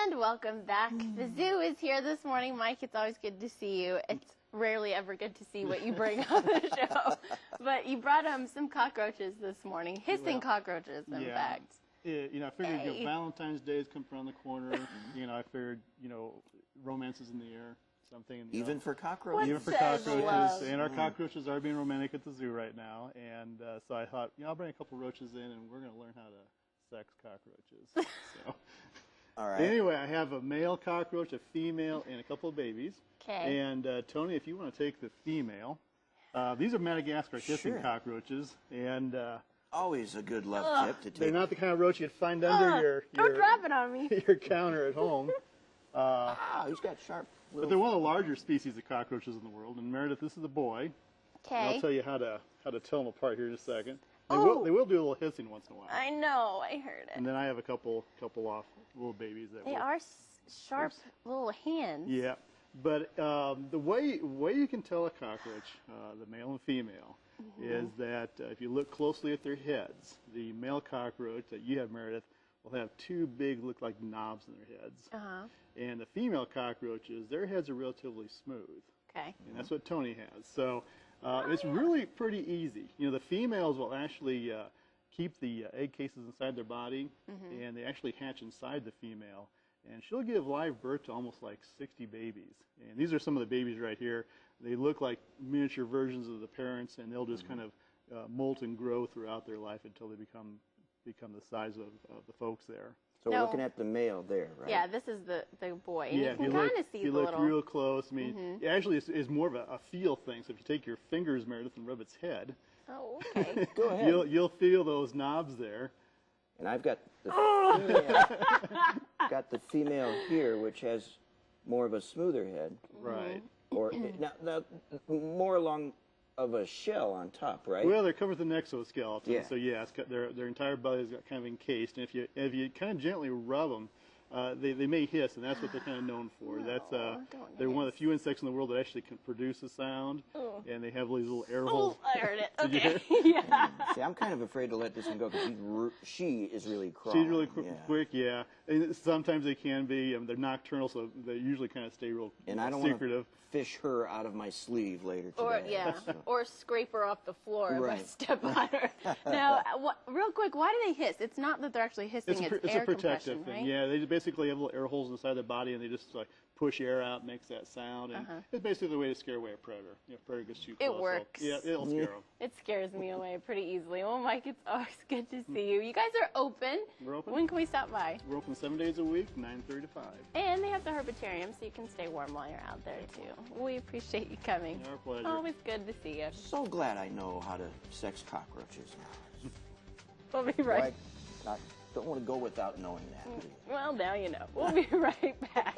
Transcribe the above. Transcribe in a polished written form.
And welcome back. The zoo is here this morning. Mike, it's always good to see you. It's rarely ever good to see what you bring on the show. But you brought some cockroaches this morning, hissing cockroaches, in fact. I figured Valentine's Day is coming around the corner. I figured, romance is in the air. Something. Even for cockroaches. Even for cockroaches. And our cockroaches are being romantic at the zoo right now. And so I thought, I'll bring a couple roaches in and we're going to learn how to sex cockroaches. So. All right. Anyway, I have a male cockroach, a female, and a couple of babies. Okay. And Tony, if you want to take the female, these are Madagascar hissing cockroaches, and always a good love tip to take. They're not the kind of roach you'd find under your don't drop it on me. Your counter at home. He's got sharp. But they're one of the larger species of cockroaches in the world. And Meredith, this is a boy. Okay. I'll tell you how to tell them apart here in a second. They will do a little hissing once in a while. I know, I heard it. And then I have a couple off little babies that they are sharp little hands. Yeah, but the way you can tell a cockroach, the male and female, is that if you look closely at their heads, the male cockroach that you have, Meredith, will have two big, look like knobs in their heads. And the female cockroaches, their heads are relatively smooth. Okay. And that's what Tony has. So it's really pretty easy. The females will actually keep the egg cases inside their body, and they actually hatch inside the female. And she'll give live birth to almost like 60 babies. And these are some of the babies right here. They look like miniature versions of the parents, and they'll just kind of molt and grow throughout their life until they become the size of the folks there. So we're looking at the male there, right? Yeah, this is the boy. And yeah, you can kind of see the little... If you look real close, I mean, actually it's more of a feel thing. So if you take your fingers, Meredith, and rub its head, okay. Go ahead. You'll feel those knobs there. And I've got the female here, which has more of a smoother head. Right. Or now more along of a shell on top, right? Well, they're covered with an exoskeleton. Yeah. So yeah, their entire body is kind of encased, and if you kind of gently rub them, they may hiss, and that's what they're kind of known for. They're one of the few insects in the world that actually can produce a sound, and they have these little air holes. I heard it. Did you hear Okay. Yeah. See, I'm kind of afraid to let this one go because she is really crawling. She's really quick, yeah. And sometimes they can be. They're nocturnal, so they usually kind of stay real and I don't secretive. Want to fish her out of my sleeve later today. Or or scrape her off the floor if I Right. step on her. Now, real quick, why do they hiss? It's not that they're actually hissing; it's air a protective compression, thing. right? Yeah, they basically have little air holes inside their body, and they just like push air out, makes that sound, and it's basically the way to scare away a predator. If a predator gets too close, It works. Yeah, it'll scare them. It scares me away pretty easily. Well, Mike, it's always good to see you. You guys are open. We're open. When can we stop by? We're open 7 days a week, 9:30 to 5. And they have the herbarium, so you can stay warm while you're out there, too. We appreciate you coming. Our pleasure. Always good to see you. So glad I know how to sex cockroaches now. We'll be right I don't want to go without knowing that. Well, now you know. We'll be right back.